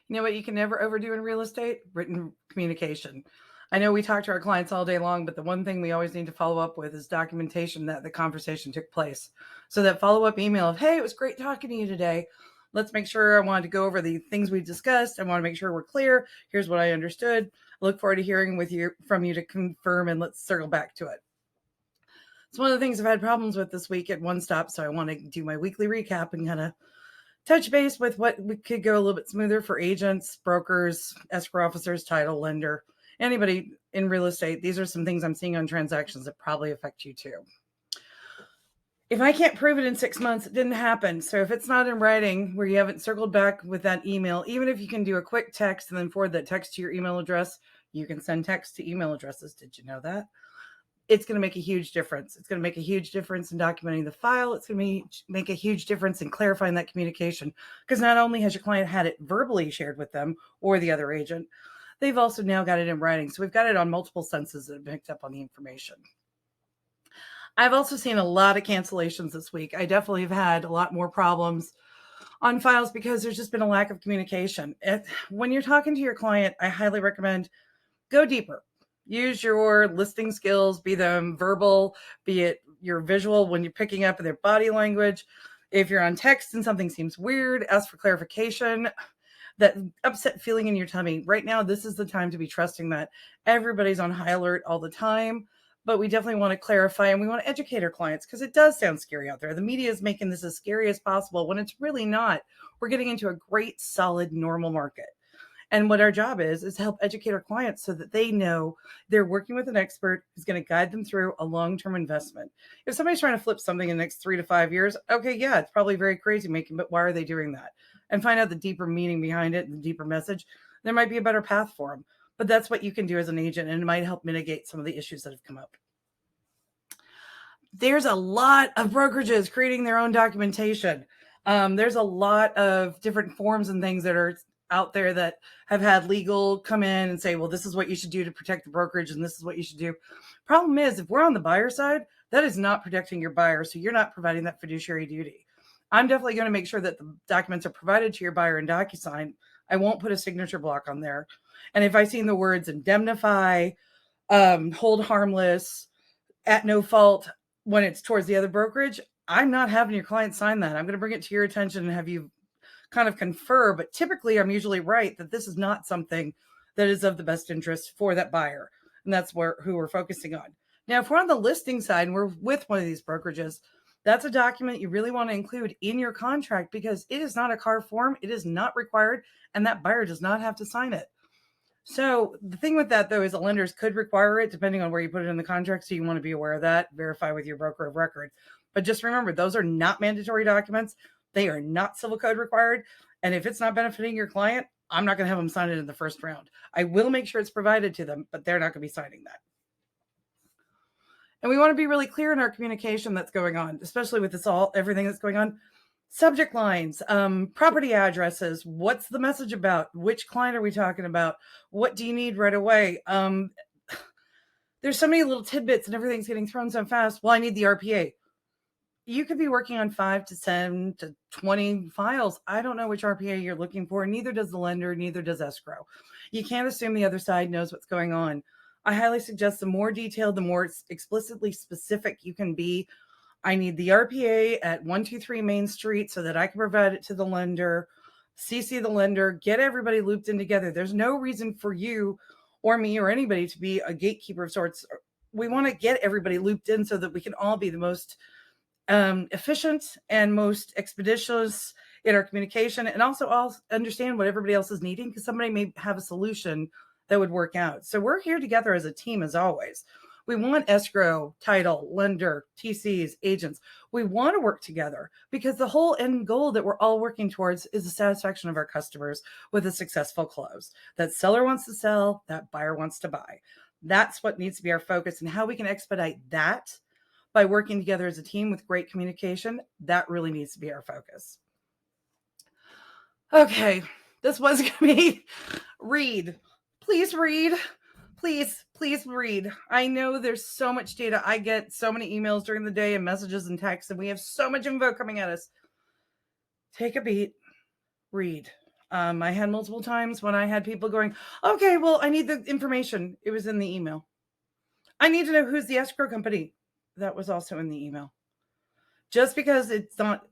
You know what you can never overdo in real estate? Written communication. I know we talk to our clients all day long, but the one thing we always need to follow up with is documentation that the conversation took place. So that follow up email of, hey, it was great talking to you today. Let's make sure I wanted to go over the things we discussed. I want to make sure we're clear. Here's what I understood. I look forward to hearing from you to confirm, and let's circle back to it. It's one of the things I've had problems with this week at One Stop. So I want to do my weekly recap and kind of touch base with what we could go a little bit smoother for agents, brokers, escrow officers, title lender, anybody in real estate. These are some things I'm seeing on transactions that probably affect you too. If I can't prove it in 6 months, it didn't happen. So if it's not in writing where you haven't circled back with that email, even if you can do a quick text and then forward that text to your email address, you can send text to email addresses. Did you know that? It's going to make a huge difference. It's going to make a huge difference in documenting the file. It's going to make a huge difference in clarifying that communication, because not only has your client had it verbally shared with them or the other agent, they've also now got it in writing. So we've got it on multiple senses that have picked up on the information. I've also seen a lot of cancellations this week. I definitely have had a lot more problems on files because there's just been a lack of communication. When you're talking to your client, I highly recommend go deeper. Use your listening skills, be them verbal, be it your visual when you're picking up their body language. If you're on text and something seems weird, ask for clarification. That upset feeling in your tummy. Right now, this is the time to be trusting that everybody's on high alert all the time. But we definitely want to clarify and we want to educate our clients because it does sound scary out there. The media is making this as scary as possible when it's really not. We're getting into a great, solid, normal market. And what our job is to help educate our clients so that they know they're working with an expert who's going to guide them through a long-term investment. If somebody's trying to flip something in the next 3 to 5 years, okay, yeah, it's probably very crazy making, but why are they doing that? And find out the deeper meaning behind it, the deeper message. There might be a better path for them. But that's what you can do as an agent, and it might help mitigate some of the issues that have come up. There's a lot of brokerages creating their own documentation. There's a lot of different forms and things that are out there that have had legal come in and say, well, this is what you should do to protect the brokerage and this is what you should do. Problem is, if we're on the buyer side, that is not protecting your buyer. So you're not providing that fiduciary duty. I'm definitely going to make sure that the documents are provided to your buyer in DocuSign. I won't put a signature block on there. And if I've seen the words indemnify, hold harmless, at no fault, when it's towards the other brokerage, I'm not having your client sign that. I'm going to bring it to your attention and have you kind of confer, but typically I'm usually right that this is not something that is of the best interest for that buyer. And that's who we're focusing on. Now, if we're on the listing side and we're with one of these brokerages, that's a document you really want to include in your contract because it is not a CAR form. It is not required, and that buyer does not have to sign it. So the thing with that, though, is the lenders could require it depending on where you put it in the contract. So you want to be aware of that, verify with your broker of record. But just remember, those are not mandatory documents. They are not civil code required. And if it's not benefiting your client, I'm not going to have them sign it in the first round. I will make sure it's provided to them, but they're not going to be signing that. And we want to be really clear in our communication that's going on, especially with everything that's going on. Subject lines, property addresses, what's the message about? Which client are we talking about? What do you need right away? There's so many little tidbits and everything's getting thrown so fast. Well, I need the RPA. You could be working on 5 to 10 to 20 files. I don't know which RPA you're looking for. Neither does the lender, neither does escrow. You can't assume the other side knows what's going on. I highly suggest the more detailed, the more explicitly specific you can be. I need the RPA at 123 Main Street so that I can provide it to the lender, CC the lender, get everybody looped in together. There's no reason for you or me or anybody to be a gatekeeper of sorts. We want to get everybody looped in so that we can all be the most efficient and most expeditious in our communication, and also all understand what everybody else is needing because somebody may have a solution that would work out. So we're here together as a team as always. We want escrow, title, lender, TCs, agents. We want to work together because the whole end goal that we're all working towards is the satisfaction of our customers with a successful close. That seller wants to sell, that buyer wants to buy. That's what needs to be our focus, and how we can expedite that by working together as a team with great communication. That really needs to be our focus. Okay, this was going to be read. Please read. Please read. I know there's so much data. I get so many emails during the day and messages and texts, and we have so much info coming at us. Take a beat, read. I had multiple times when I had people going, okay, well, I need the information. It was in the email. I need to know who's the escrow company. That was also in the email. Just because it's not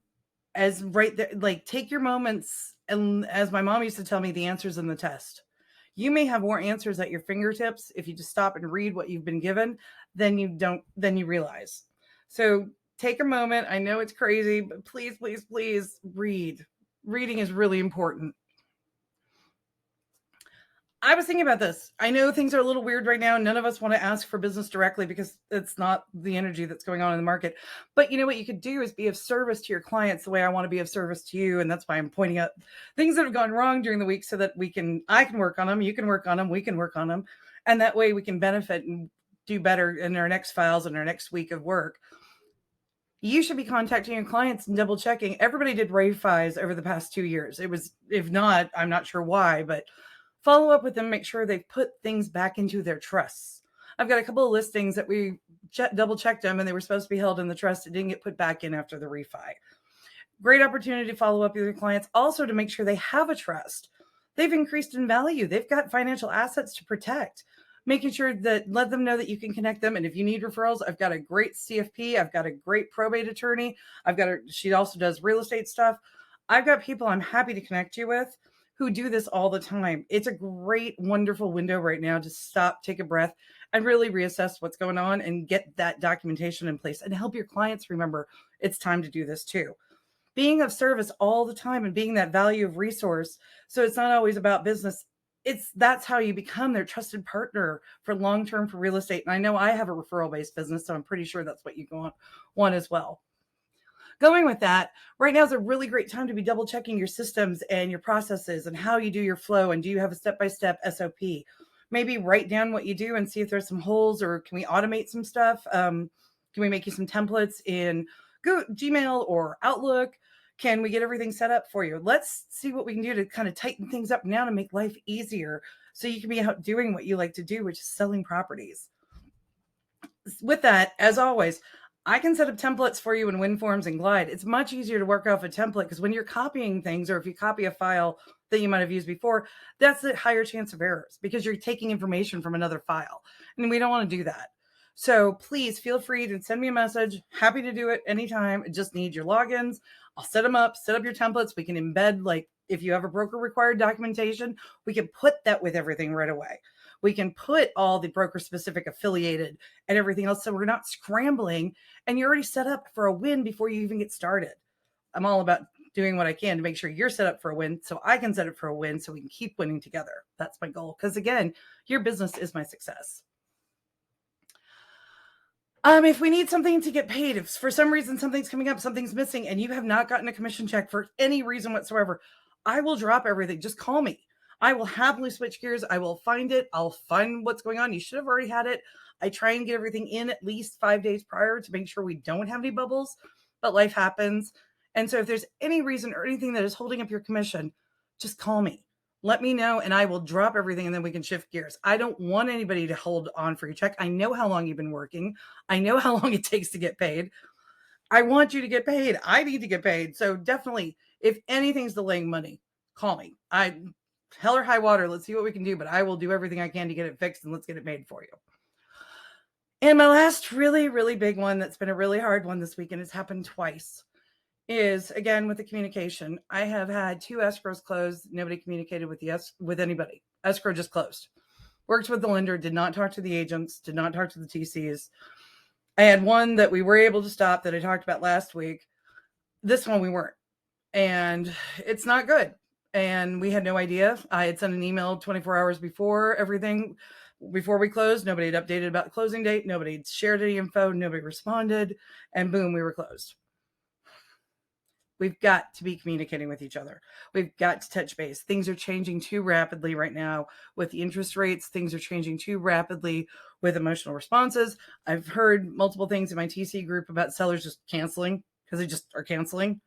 as right there, like take your moments. And as my mom used to tell me, the answer's in the test. You may have more answers at your fingertips if you just stop and read what you've been given than you realize. So take a moment. I know it's crazy, but please, please, please read. Reading is really important. I was thinking about this. I know things are a little weird right now. None of us want to ask for business directly because it's not the energy that's going on in the market. But you know what you could do is be of service to your clients the way I want to be of service to you. And that's why I'm pointing out things that have gone wrong during the week so that I can work on them, you can work on them, we can work on them. And that way we can benefit and do better in our next files and our next week of work. You should be contacting your clients and double checking. Everybody did refis over the past 2 years. It was, if not, I'm not sure why, but follow up with them, make sure they've put things back into their trusts. I've got a couple of listings that we double checked them and they were supposed to be held in the trust. It didn't get put back in after the refi. Great opportunity to follow up with your clients. Also to make sure they have a trust. They've increased in value. They've got financial assets to protect. Making sure that let them know that you can connect them. And if you need referrals, I've got a great CFP. I've got a great probate attorney. She also does real estate stuff. I've got people I'm happy to connect you with who do this all the time. It's a great, wonderful window right now to stop, take a breath, and really reassess what's going on and get that documentation in place and help your clients remember it's time to do this too. Being of service all the time and being that value of resource. So it's not always about business. That's how you become their trusted partner for long-term for real estate. And I know I have a referral-based business, so I'm pretty sure that's what you want as well. Going with that, right now is a really great time to be double checking your systems and your processes and how you do your flow. And do you have a step-by-step SOP? Maybe write down what you do and see if there's some holes, or can we automate some stuff? Can we make you some templates in Gmail or Outlook? Can we get everything set up for you? Let's see what we can do to kind of tighten things up now to make life easier so you can be out doing what you like to do, which is selling properties. With that, as always, I can set up templates for you in WinForms and Glide. It's much easier to work off a template because when you're copying things, or if you copy a file that you might have used before, that's a higher chance of errors because you're taking information from another file. And we don't want to do that. So please feel free to send me a message. Happy to do it anytime. I just need your logins. I'll set them up, set up your templates. We can embed, like if you have a broker required documentation, we can put that with everything right away. We can put all the broker specific affiliated and everything else. So we're not scrambling and you're already set up for a win before you even get started. I'm all about doing what I can to make sure you're set up for a win so I can set up for a win so we can keep winning together. That's my goal. Because again, your business is my success. If we need something to get paid, if for some reason something's coming up, something's missing, and you have not gotten a commission check for any reason whatsoever, I will drop everything. Just call me. I will happily switch gears. I will find it. I'll find what's going on. You should have already had it. I try and get everything in at least 5 days prior to make sure we don't have any bubbles, but life happens. And so if there's any reason or anything that is holding up your commission, just call me. Let me know and I will drop everything and then we can shift gears. I don't want anybody to hold on for your check. I know how long you've been working. I know how long it takes to get paid. I want you to get paid. I need to get paid. So definitely, if anything's delaying money, call me. Hell or high water, let's see what we can do, but I will do everything I can to get it fixed and let's get it made for you. And my last really, really big one that's been a really hard one this week, and it's happened twice, is again with the communication. I have had 2 escrows closed. Nobody communicated with anybody. Escrow just closed. Worked with the lender, did not talk to the agents, did not talk to the TCs. I had one that we were able to stop that I talked about last week. This one we weren't. And it's not good. And we had no idea. I had sent an email 24 hours before we closed. Nobody had updated about the closing date. Nobody had shared any info. Nobody responded. And boom, we were closed. We've got to be communicating with each other. We've got to touch base. Things are changing too rapidly right now with the interest rates. Things are changing too rapidly with emotional responses. I've heard multiple things in my TC group about sellers just canceling because they just are canceling.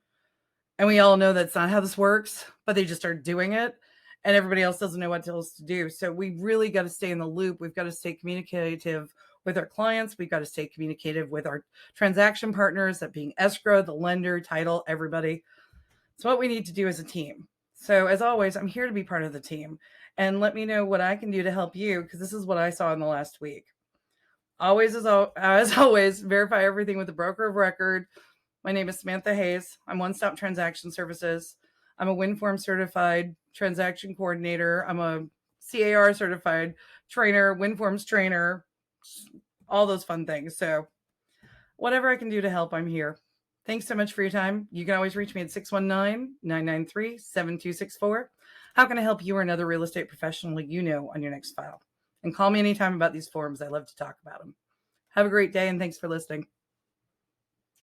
And we all know that's not how this works, but they just are doing it. And everybody else doesn't know what else to do. So we really got to stay in the loop. We've got to stay communicative with our clients. We've got to stay communicative with our transaction partners, that being escrow, the lender, title, everybody. It's what we need to do as a team. So as always, I'm here to be part of the team, and let me know what I can do to help you, because this is what I saw in the last week. Always, as always, verify everything with the broker of record. My name is Samantha Hayes. I'm One Stop Transaction Services. I'm a WinForm certified transaction coordinator. I'm a CAR certified trainer, WinForms trainer, all those fun things. So whatever I can do to help, I'm here. Thanks so much for your time. You can always reach me at 619-993-7264. How can I help you or another real estate professional you know on your next file? And call me anytime about these forms. I love to talk about them. Have a great day, and thanks for listening.